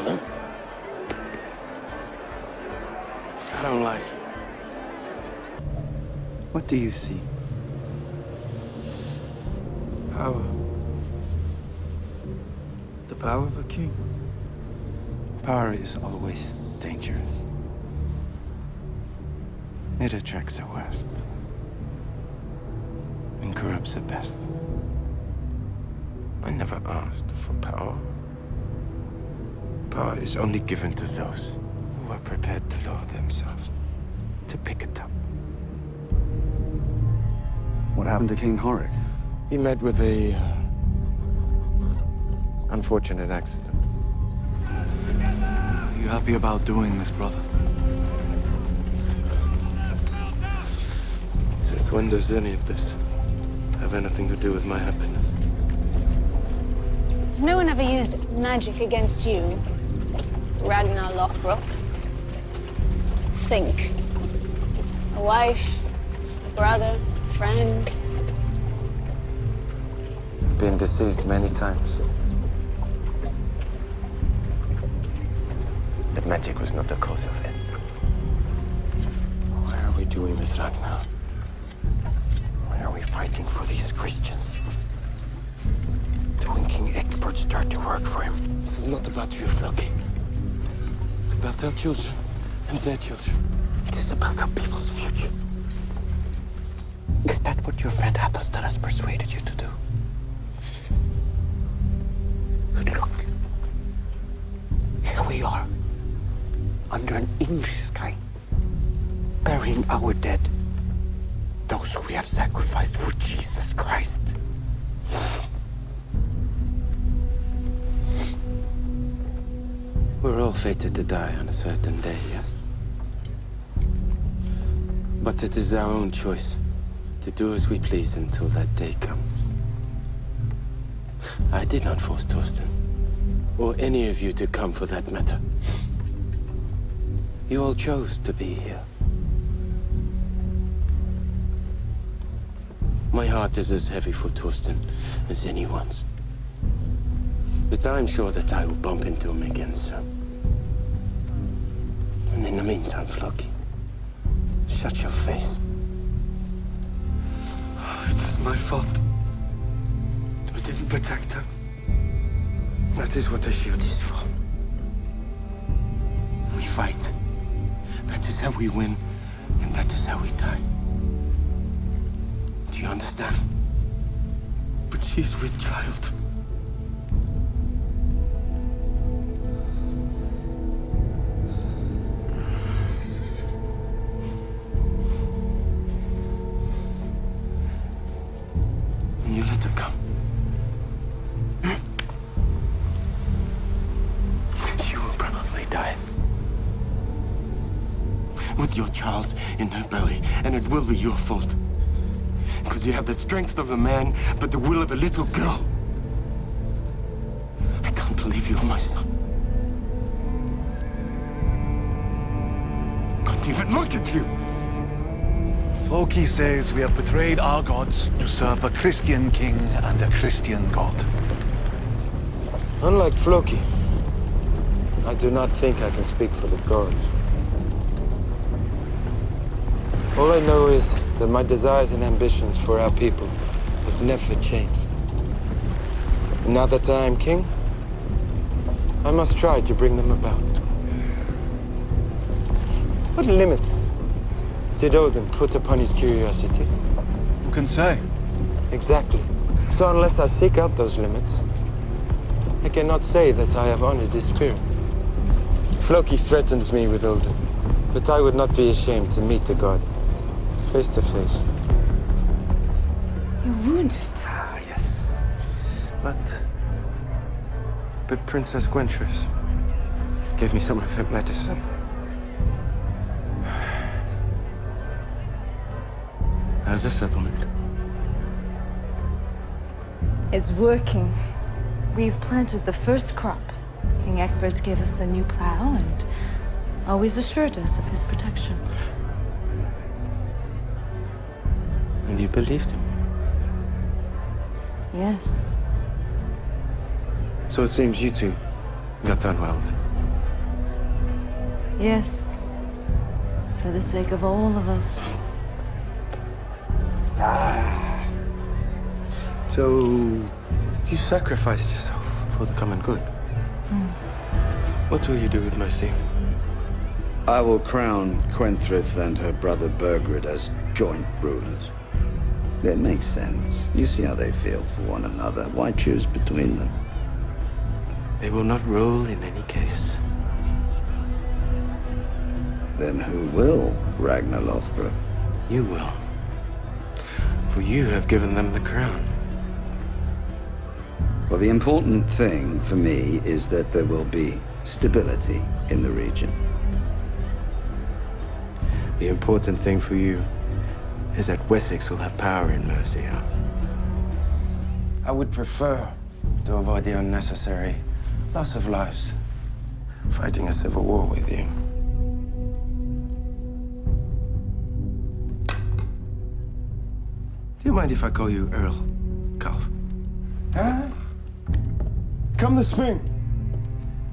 brother. I don't like it. What do you see? Power. The power of a king. Power is always dangerous. It attracts the worst and corrupts the best. I never asked for power. Power is only given to those who are prepared to lower themselves, to pick it up. What happened to King Horik? He met with a unfortunate accident. Are you happy about doing this, brother? Since when does any of this have anything to do with my happiness? Has no one ever used magic against you, Raghnar Lothbrook? Think. A wife, a brother, a friend. Been deceived many times. But magic was not the cause of it. Why are we doing this, Ragnar? Why are we fighting for these Christians? When King Egbert start to work for him. This is not about you, Floki. It's about our children and their children. It is about our people's future. Is that what your friend Athostar has persuaded you to do? But look. Here we are. Under an English sky. Burying our dead. Those who we have sacrificed for Jesus Christ. We're all fated to die on a certain day, yes? But it is our own choice to do as we please until that day comes. I did not force Torsten, or any of you to come for that matter. You all chose to be here. My heart is as heavy for Torsten as anyone's. But I'm sure that I will bump into him again soon. And in the meantime, Floki, shut your face. It is my fault. I didn't protect her. That is what the shield is for. We fight. That is how we win, and that is how we die. Do you understand? But she is with child. And you let her come. She will probably die. With your child in her belly, and it will be your fault. Because you have the strength of a man, but the will of a little girl. I can't believe you're my son. Can't even look at you. Floki says we have betrayed our gods to serve a Christian king and a Christian god. Unlike Floki, I do not think I can speak for the gods. All I know is that my desires and ambitions for our people have never changed. And now that I am king, I must try to bring them about. What limits did Odin put upon his curiosity? Who can say? Exactly. So unless I seek out those limits, I cannot say that I have honored his spirit. Floki threatens me with Odin, but I would not be ashamed to meet the god. Face to face. You're wounded. Ah, yes. But Princess Gwentris gave me some of her medicine. How's the settlement? It's working. We've planted the first crop. King Egbert gave us the new plow and always assured us of his protection. And you believed him? Yes. So it seems you two got on well. Yes. For the sake of all of us. So, you sacrificed yourself for the common good. What will you do with Mercy? I will crown Quenthrith and her brother Burgred as joint rulers. It makes sense. You see how they feel for one another. Why choose between them? They will not rule in any case. Then who will, Ragnar Lothbrook? You will. For you have given them the crown. Well, the important thing for me is that there will be stability in the region. The important thing for you is that Wessex will have power in Mercia. I would prefer to avoid the unnecessary loss of lives fighting a civil war with you. Do you mind if I call you Earl, Calf? Huh? Come the spring,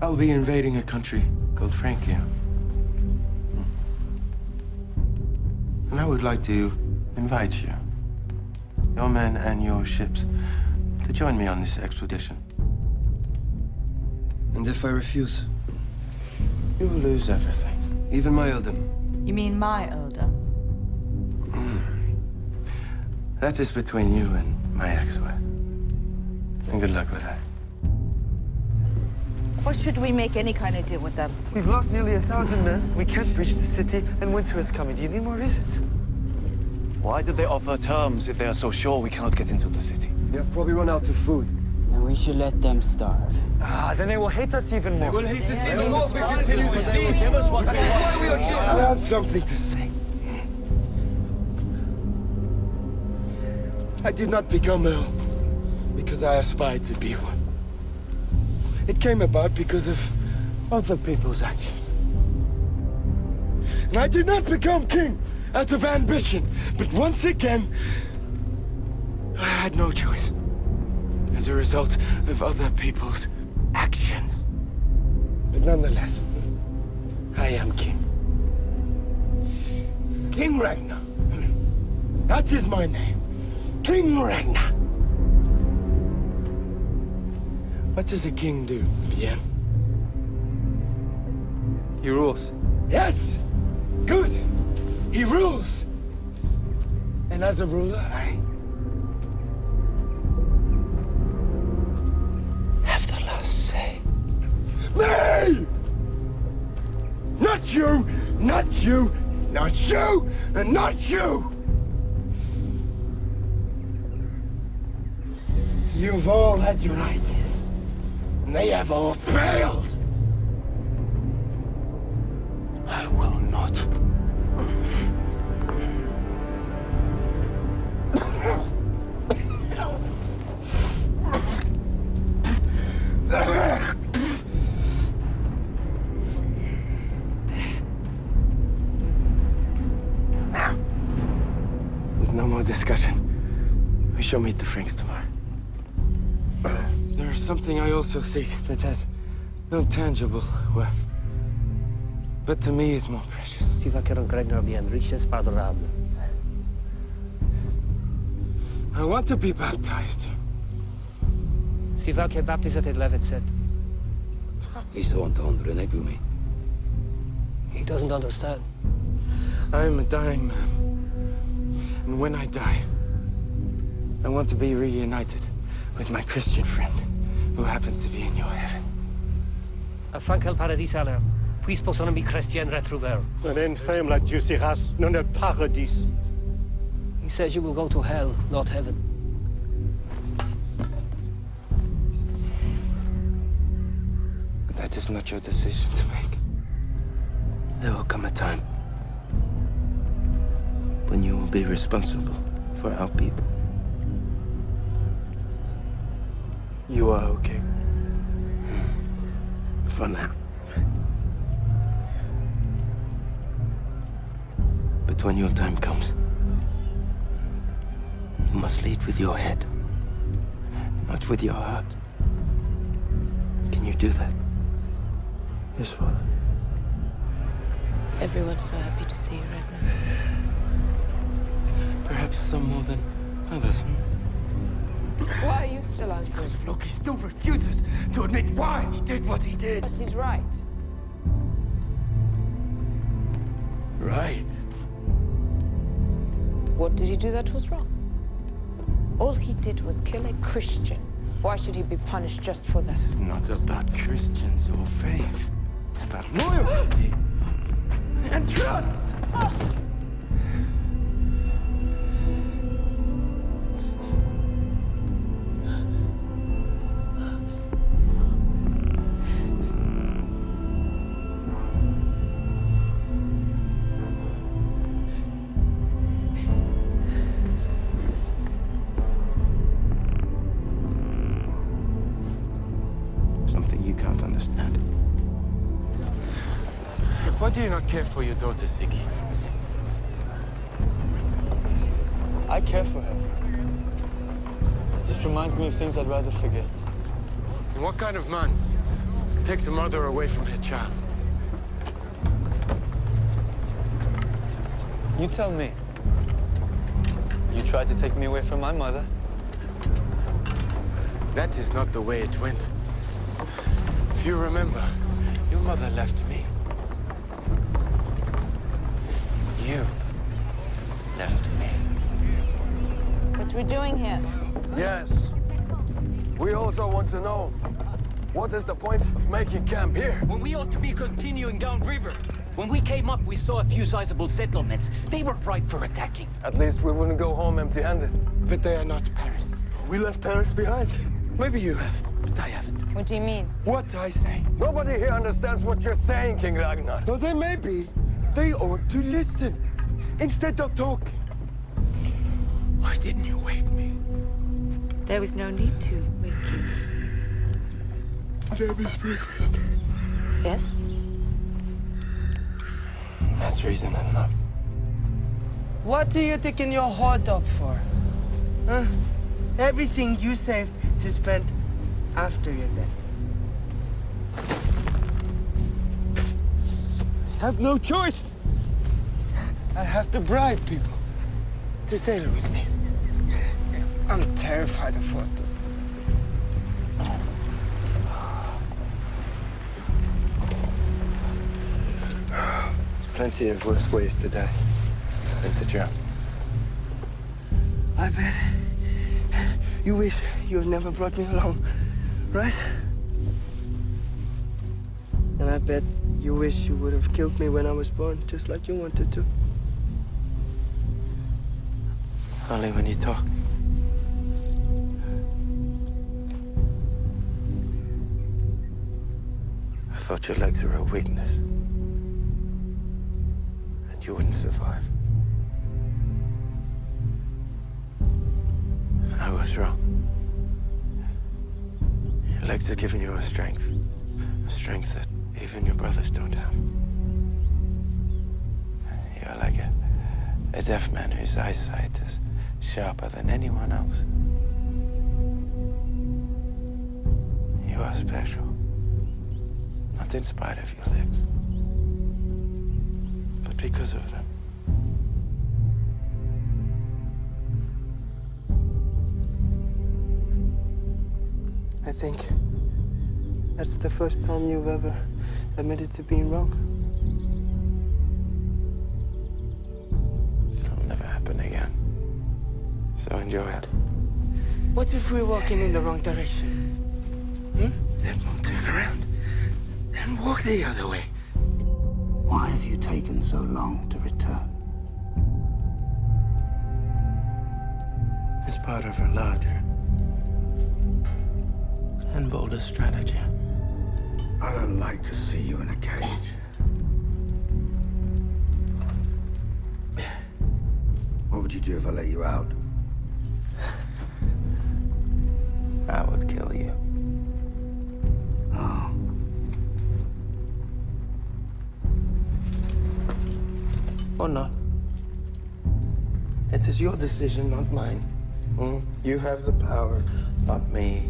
I'll be invading a country called Francia. And I would like to invite you, your men and your ships, to join me on this expedition. And if I refuse, you will lose everything, even my earldom. You mean my earldom? That is between you and my ex-wife. And good luck with that. Or should we make any kind of deal with them? We've lost nearly 1,000 men. We can't breach the city, and winter is coming. Do you need more reasons? Why did they offer terms if they are so sure we cannot get into the city? They have probably run out of food. And we should let them starve. Then they will hate us even more. They will hate us even more if we continue to siege. Give us what they want. I have something to say. I did not become ill because I aspired to be one. It came about because of other people's actions. And I did not become king out of ambition, but once again, I had no choice as a result of other people's actions. But nonetheless, I am king. King Ragnar. That is my name. King Ragnar. What does a king do, Bien? He rules. Yes! Good! He rules! And as a ruler, I have the last say. Me! Not you! Not you! Not you! And not you! You've all had your ideas, and they have all failed. I will not. Now, with no more discussion, we shall meet the Franks tomorrow. There is something I also see that has no tangible worth, but to me is more precious. I want to be baptized. He doesn't understand. I am a dying man, and when I die, I want to be reunited with my Christian friend, who happens to be in your heaven. Afankel paradis aller. Puis possono mi Christian retrouver. He says you will go to hell, not heaven. That is not your decision to make. There will come a time when you will be responsible for our people. You are okay. For now. But when your time comes, you must lead with your head, not with your heart. Can you do that? Yes, Father. Everyone's so happy to see you right now. Perhaps some more than others. Why are you still answering? Look, he still refuses to admit why he did what he did. But he's right. Right. What did he do that was wrong? All he did was kill a Christian. Why should he be punished just for that? It's not about Christians or faith. It's about loyalty and trust. Why do you not care for your daughter, Siki? I care for her. It just reminds me of things I'd rather forget. And what kind of man takes a mother away from her child? You tell me. You tried to take me away from my mother. That is not the way it went. If you remember, your mother left me. You left me. What we're doing here? Yes. We also want to know, what is the point of making camp here? When we ought to be continuing downriver. When we came up, we saw a few sizable settlements. They were ripe for attacking. At least we wouldn't go home empty-handed. But they are not Paris. We left Paris behind. Maybe you have, but I haven't. What do you mean? What I say. Nobody here understands what you're saying, King Ragnar. No, they may be. They ought to listen instead of talk. Why didn't you wake me? There was no need to wake you. Did I miss breakfast? Yes? That's reason enough. What are you taking your hoard up for? Huh? Everything you saved to spend after your death. I have no choice. I have to bribe people to sail with me. I'm terrified of what to. There's plenty of worse ways to die than to drown. I bet you wish you had never brought me along, right? And I bet you wish you would have killed me when I was born, just like you wanted to. Only when you talk. I thought your legs were a weakness. And you wouldn't survive. I was wrong. Your legs are giving you a strength that even your brothers don't have. You're like a deaf man whose eyesight is sharper than anyone else. You are special. Not in spite of your legs, but because of them. I think that's the first time you've ever admitted to being wrong. It'll never happen again. So enjoy it. What if we're walking in the wrong direction? Then we'll turn around and walk the other way. Why have you taken so long to return? It's part of a larger and bolder strategy. I don't like to see you in a cage. What would you do if I let you out? I would kill you. Oh. Or not. It is your decision, not mine. You have the power, not me.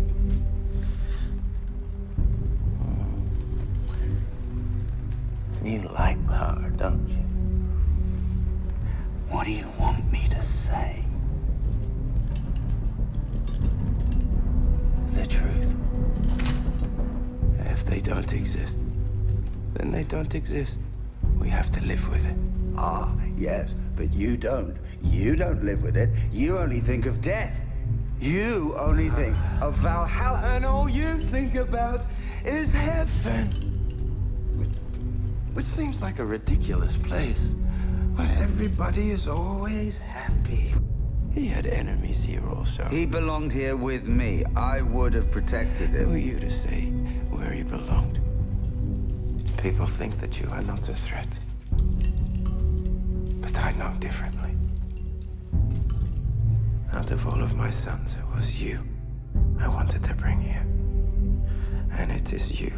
You like power, don't you? don't exist. Then they don't exist. We have to live with it. Ah, yes, but you don't. You don't live with it. You only think of death. You only think of Valhalla. And all you think about is heaven. Which seems like a ridiculous place, where everybody is always happy. He had enemies here also. He belonged here with me. I would have protected him. Who are you to say where he belonged? People think that you are not a threat. But I know differently. Out of all of my sons, it was you I wanted to bring here. And it is you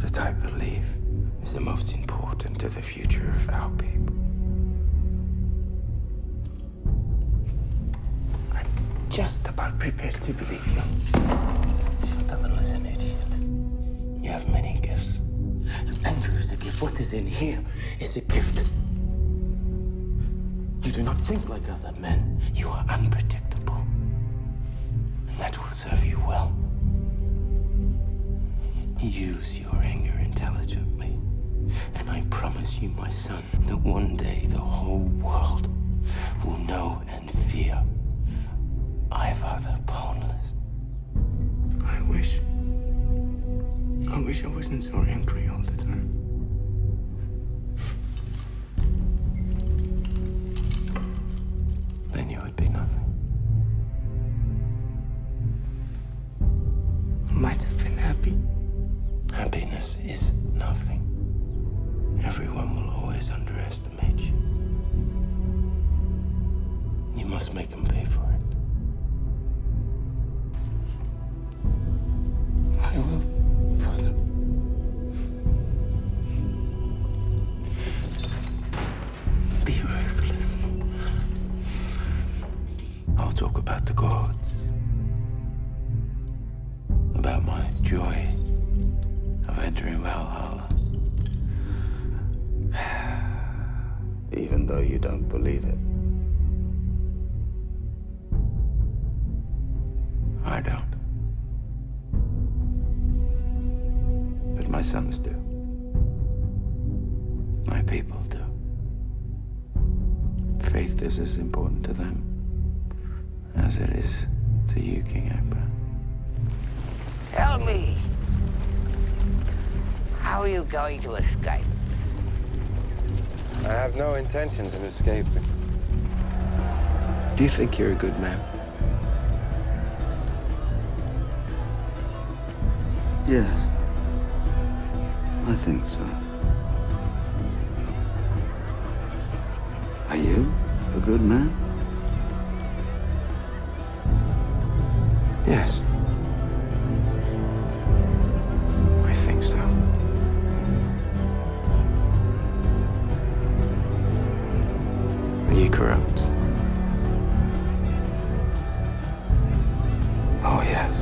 that I believe is the most important to the future of our people. I'm just about prepared to believe you. Shut up and listen, idiot. You have many gifts. Anger is a gift. What is in here is a gift. You do not think like other men. You are unpredictable. And that will serve you well. Use your anger intelligently. And I promise you, my son, that one day the whole world will know and fear Ivar the Boneless. I wish I wasn't so angry all the time. Then you would be nothing. Might have been happy. Happiness is nothing. Everyone will always underestimate you. You must make them pay for it. I will, Father. Be ruthless. I'll talk about the gods. About my joy of entering Valhalla. Even though you don't believe it. I don't. But my sons do. My people do. Faith is as important to them as it is to you, King Akbar. Tell me, how are you going to escape? I have no intentions of escaping. Do you think you're a good man? Yes. I think so. Are you a good man? Yes. I think so. Are you corrupt? Oh, yes.